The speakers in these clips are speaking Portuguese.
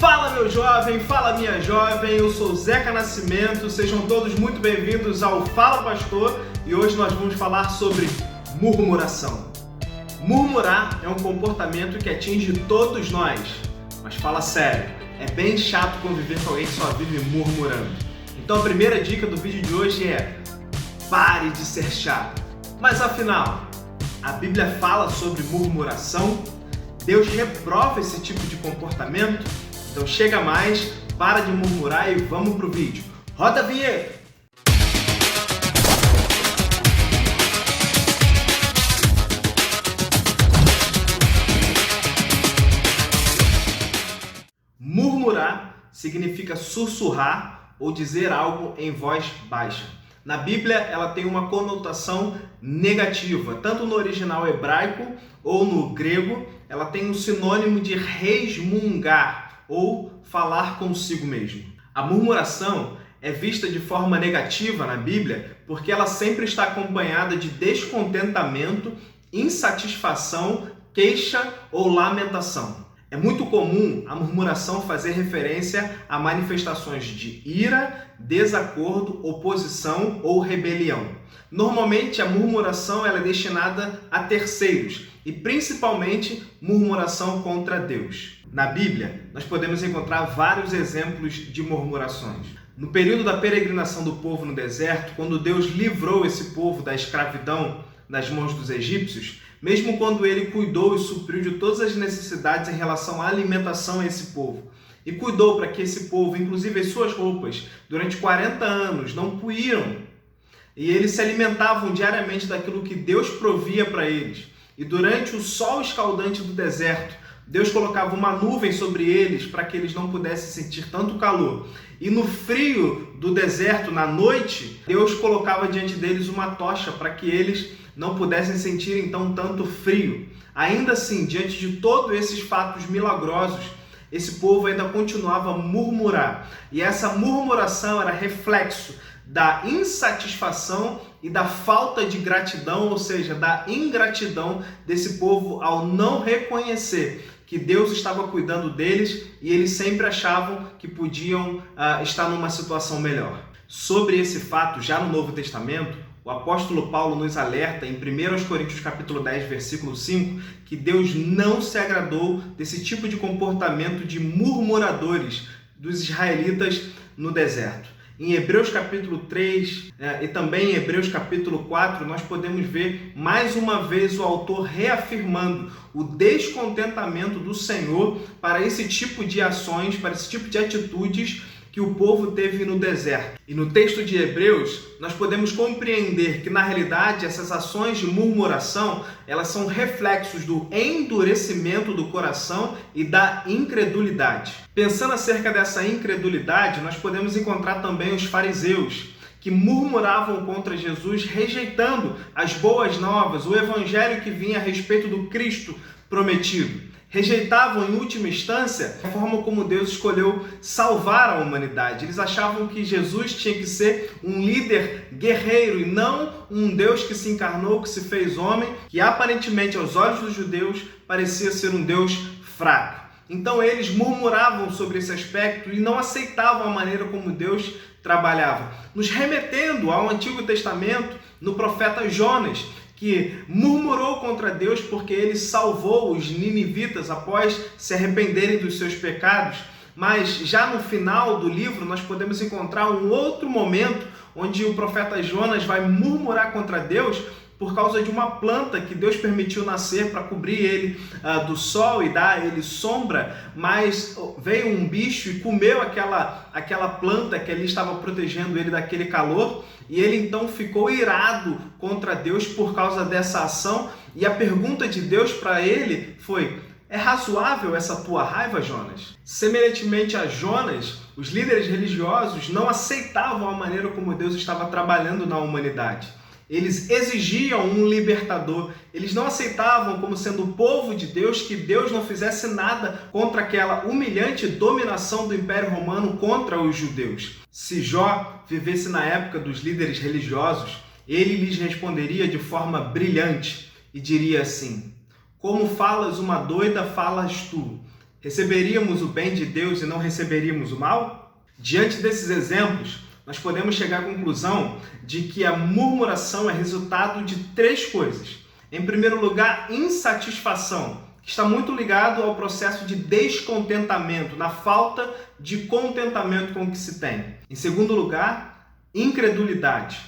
Fala meu jovem, fala minha jovem, eu sou Zeca Nascimento, sejam todos muito bem-vindos ao Fala Pastor e hoje nós vamos falar sobre murmuração. Murmurar é um comportamento que atinge todos nós, mas fala sério, é bem chato conviver com alguém que só vive murmurando. Então a primeira dica do vídeo de hoje é: pare de ser chato. Mas afinal, a Bíblia fala sobre murmuração? Deus reprova esse tipo de comportamento? Então chega mais, para de murmurar e vamos pro vídeo. Roda a vinheta! Murmurar significa sussurrar ou dizer algo em voz baixa. Na Bíblia, ela tem uma conotação negativa, tanto no original hebraico ou no grego, ela tem um sinônimo de resmungar, ou falar consigo mesmo. A murmuração é vista de forma negativa na Bíblia porque ela sempre está acompanhada de descontentamento, insatisfação, queixa ou lamentação. É muito comum a murmuração fazer referência a manifestações de ira, desacordo, oposição ou rebelião. Normalmente a murmuração ela é destinada a terceiros e principalmente murmuração contra Deus. Na Bíblia, nós podemos encontrar vários exemplos de murmurações. No período da peregrinação do povo no deserto, quando Deus livrou esse povo da escravidão nas mãos dos egípcios, mesmo quando ele cuidou e supriu de todas as necessidades em relação à alimentação a esse povo, e cuidou para que esse povo, inclusive as suas roupas, durante 40 anos não puíram, e eles se alimentavam diariamente daquilo que Deus provia para eles, e durante o sol escaldante do deserto, Deus colocava uma nuvem sobre eles para que eles não pudessem sentir tanto calor. E no frio do deserto, na noite, Deus colocava diante deles uma tocha para que eles não pudessem sentir então tanto frio. Ainda assim, diante de todos esses fatos milagrosos, esse povo ainda continuava a murmurar. E essa murmuração era reflexo da insatisfação e da falta de gratidão, ou seja, da ingratidão desse povo ao não reconhecer que Deus estava cuidando deles e eles sempre achavam que podiam estar numa situação melhor. Sobre esse fato, já no Novo Testamento, o apóstolo Paulo nos alerta em 1 Coríntios capítulo 10, versículo 5, que Deus não se agradou desse tipo de comportamento de murmuradores dos israelitas no deserto. Em Hebreus capítulo 3 e também em Hebreus capítulo 4, nós podemos ver mais uma vez o autor reafirmando o descontentamento do Senhor para esse tipo de ações, para esse tipo de atitudes que o povo teve no deserto. E no texto de Hebreus, nós podemos compreender que, na realidade, essas ações de murmuração, elas são reflexos do endurecimento do coração e da incredulidade. Pensando acerca dessa incredulidade, nós podemos encontrar também os fariseus, que murmuravam contra Jesus, rejeitando as boas novas, o evangelho que vinha a respeito do Cristo prometido. Rejeitavam, em última instância, a forma como Deus escolheu salvar a humanidade. Eles achavam que Jesus tinha que ser um líder guerreiro e não um Deus que se encarnou, que se fez homem, que aparentemente, aos olhos dos judeus, parecia ser um Deus fraco. Então eles murmuravam sobre esse aspecto e não aceitavam a maneira como Deus trabalhava. Nos remetendo ao Antigo Testamento, no profeta Jonas, que murmurou contra Deus porque ele salvou os ninivitas após se arrependerem dos seus pecados. Mas já no final do livro nós podemos encontrar um outro momento onde o profeta Jonas vai murmurar contra Deus por causa de uma planta que Deus permitiu nascer para cobrir ele do sol e dar a ele sombra, mas veio um bicho e comeu aquela planta que ali estava protegendo ele daquele calor, e ele então ficou irado contra Deus por causa dessa ação, e a pergunta de Deus para ele foi: é razoável essa tua raiva, Jonas? Semelhantemente a Jonas, os líderes religiosos não aceitavam a maneira como Deus estava trabalhando na humanidade. Eles exigiam um libertador. Eles não aceitavam como sendo o povo de Deus que Deus não fizesse nada contra aquela humilhante dominação do Império Romano contra os judeus. Se Jó vivesse na época dos líderes religiosos, ele lhes responderia de forma brilhante e diria assim: como falas uma doida, falas tu. Receberíamos o bem de Deus e não receberíamos o mal? Diante desses exemplos, nós podemos chegar à conclusão de que a murmuração é resultado de três coisas. Em primeiro lugar, insatisfação, que está muito ligado ao processo de descontentamento, na falta de contentamento com o que se tem. Em segundo lugar, incredulidade,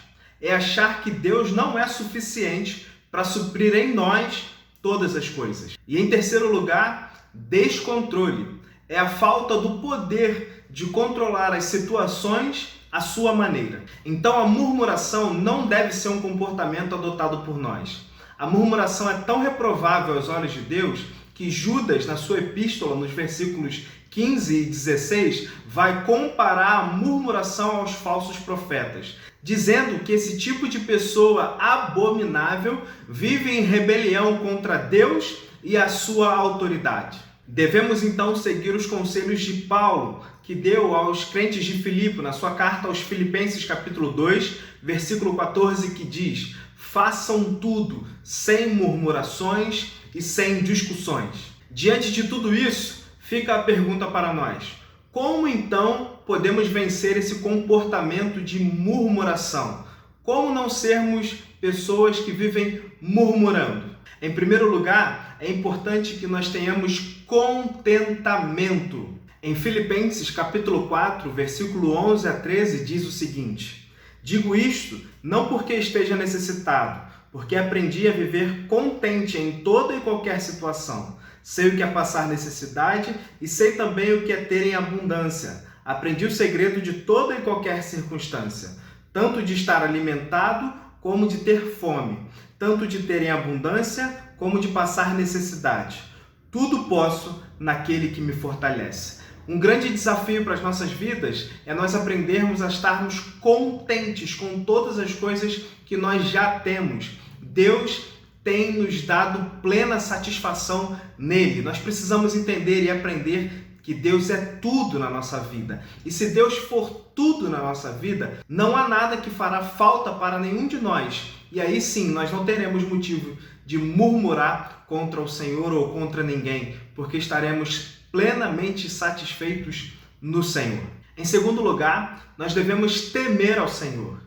é achar que Deus não é suficiente para suprir em nós todas as coisas. E em terceiro lugar, descontrole, é a falta do poder de controlar as situações à sua maneira. Então a murmuração não deve ser um comportamento adotado por nós. A murmuração é tão reprovável aos olhos de Deus que Judas, na sua epístola, nos versículos 15 e 16, vai comparar a murmuração aos falsos profetas, dizendo que esse tipo de pessoa abominável vive em rebelião contra Deus e a sua autoridade. Devemos então seguir os conselhos de Paulo, que deu aos crentes de Filipe, na sua carta aos Filipenses capítulo 2, versículo 14, que diz: façam tudo sem murmurações e sem discussões. Diante de tudo isso, fica a pergunta para nós: como então podemos vencer esse comportamento de murmuração? Como não sermos pessoas que vivem murmurando? Em primeiro lugar, é importante que nós tenhamos contentamento. Em Filipenses capítulo 4, versículo 11 a 13, diz o seguinte: digo isto não porque esteja necessitado, porque aprendi a viver contente em toda e qualquer situação. Sei o que é passar necessidade e sei também o que é ter em abundância. Aprendi o segredo de toda e qualquer circunstância, tanto de estar alimentado como de ter fome, tanto de ter em abundância como de passar necessidade. Tudo posso naquele que me fortalece. Um grande desafio para as nossas vidas é nós aprendermos a estarmos contentes com todas as coisas que nós já temos. Deus tem nos dado plena satisfação nele. Nós precisamos entender e aprender que Deus é tudo na nossa vida. E se Deus for tudo na nossa vida, não há nada que fará falta para nenhum de nós. E aí sim, nós não teremos motivo de murmurar contra o Senhor ou contra ninguém, porque estaremos plenamente satisfeitos no Senhor. Em segundo lugar, nós devemos temer ao Senhor.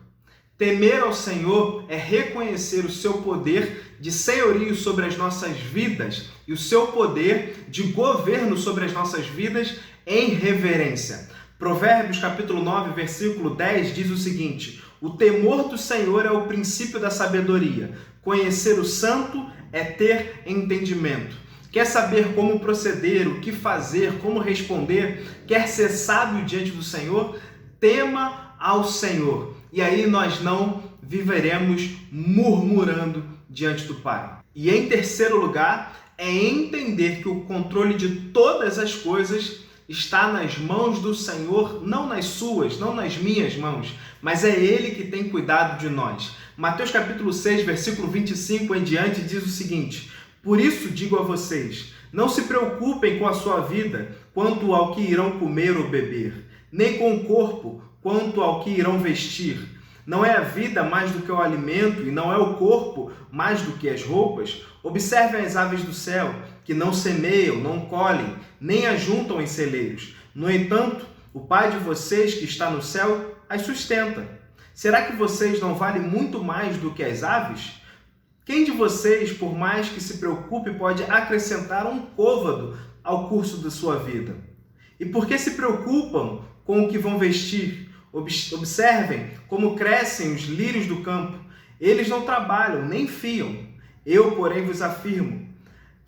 Temer ao Senhor é reconhecer o seu poder de senhorio sobre as nossas vidas e o seu poder de governo sobre as nossas vidas em reverência. Provérbios capítulo 9, versículo 10 diz o seguinte: o temor do Senhor é o princípio da sabedoria. Conhecer o santo é ter entendimento. Quer saber como proceder, o que fazer, como responder? Quer ser sábio diante do Senhor? Tema ao Senhor. E aí nós não viveremos murmurando diante do Pai. E em terceiro lugar, é entender que o controle de todas as coisas está nas mãos do Senhor, não nas suas, não nas minhas mãos, mas é Ele que tem cuidado de nós. Mateus capítulo 6, versículo 25 em diante diz o seguinte: por isso digo a vocês, não se preocupem com a sua vida quanto ao que irão comer ou beber, nem com o corpo quanto ao que irão vestir. Não é a vida mais do que o alimento e não é o corpo mais do que as roupas? Observem as aves do céu, que não semeiam, não colhem, nem ajuntam em celeiros. No entanto, o Pai de vocês que está no céu as sustenta. Será que vocês não valem muito mais do que as aves? Quem de vocês, por mais que se preocupe, pode acrescentar um côvado ao curso da sua vida? E por que se preocupam com o que vão vestir? Observem como crescem os lírios do campo. Eles não trabalham, nem fiam. Eu, porém, vos afirmo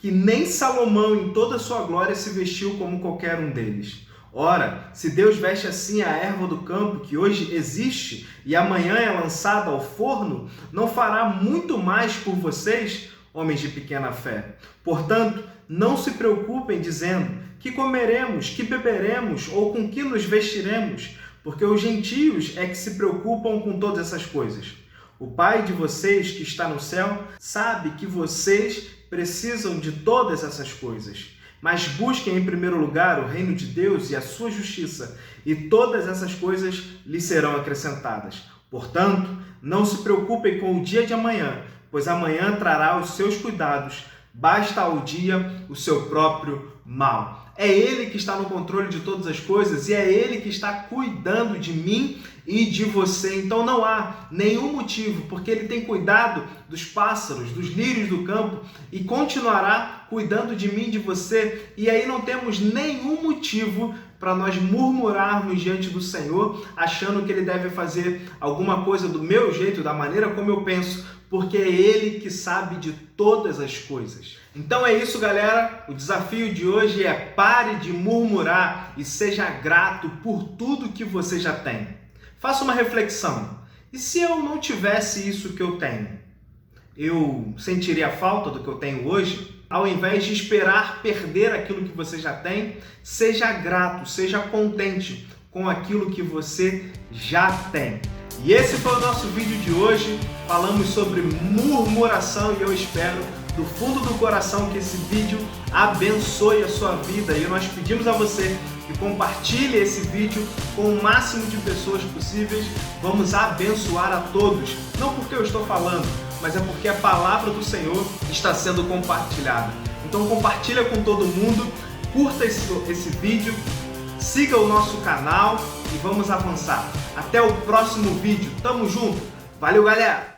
que nem Salomão, em toda a sua glória, se vestiu como qualquer um deles. Ora, se Deus veste assim a erva do campo, que hoje existe e amanhã é lançada ao forno, não fará muito mais por vocês, homens de pequena fé? Portanto, não se preocupem dizendo: que comeremos, que beberemos ou com que nos vestiremos? Porque os gentios é que se preocupam com todas essas coisas. O Pai de vocês que está no céu sabe que vocês precisam de todas essas coisas. Mas busquem em primeiro lugar o reino de Deus e a sua justiça, e todas essas coisas lhes serão acrescentadas. Portanto, não se preocupem com o dia de amanhã, pois amanhã trará os seus cuidados. Basta ao dia o seu próprio mal. É Ele que está no controle de todas as coisas e é Ele que está cuidando de mim e de você. Então não há nenhum motivo, porque Ele tem cuidado dos pássaros, dos lírios do campo e continuará cuidando de mim e de você. E aí não temos nenhum motivo para nós murmurarmos diante do Senhor, achando que Ele deve fazer alguma coisa do meu jeito, da maneira como eu penso, porque é Ele que sabe de todas as coisas. Então é isso, galera. O desafio de hoje é pare de murmurar e seja grato por tudo que você já tem. Faça uma reflexão. E se eu não tivesse isso que eu tenho? Eu sentiria falta do que eu tenho hoje? Ao invés de esperar perder aquilo que você já tem, seja grato, seja contente com aquilo que você já tem. E esse foi o nosso vídeo de hoje. Falamos sobre murmuração e eu espero do fundo do coração que esse vídeo abençoe a sua vida. E nós pedimos a você que compartilhe esse vídeo com o máximo de pessoas possíveis. Vamos abençoar a todos. Não porque eu estou falando, mas é porque a palavra do Senhor está sendo compartilhada. Então compartilha com todo mundo, curta esse vídeo, siga o nosso canal e vamos avançar. Até o próximo vídeo. Tamo junto. Valeu, galera!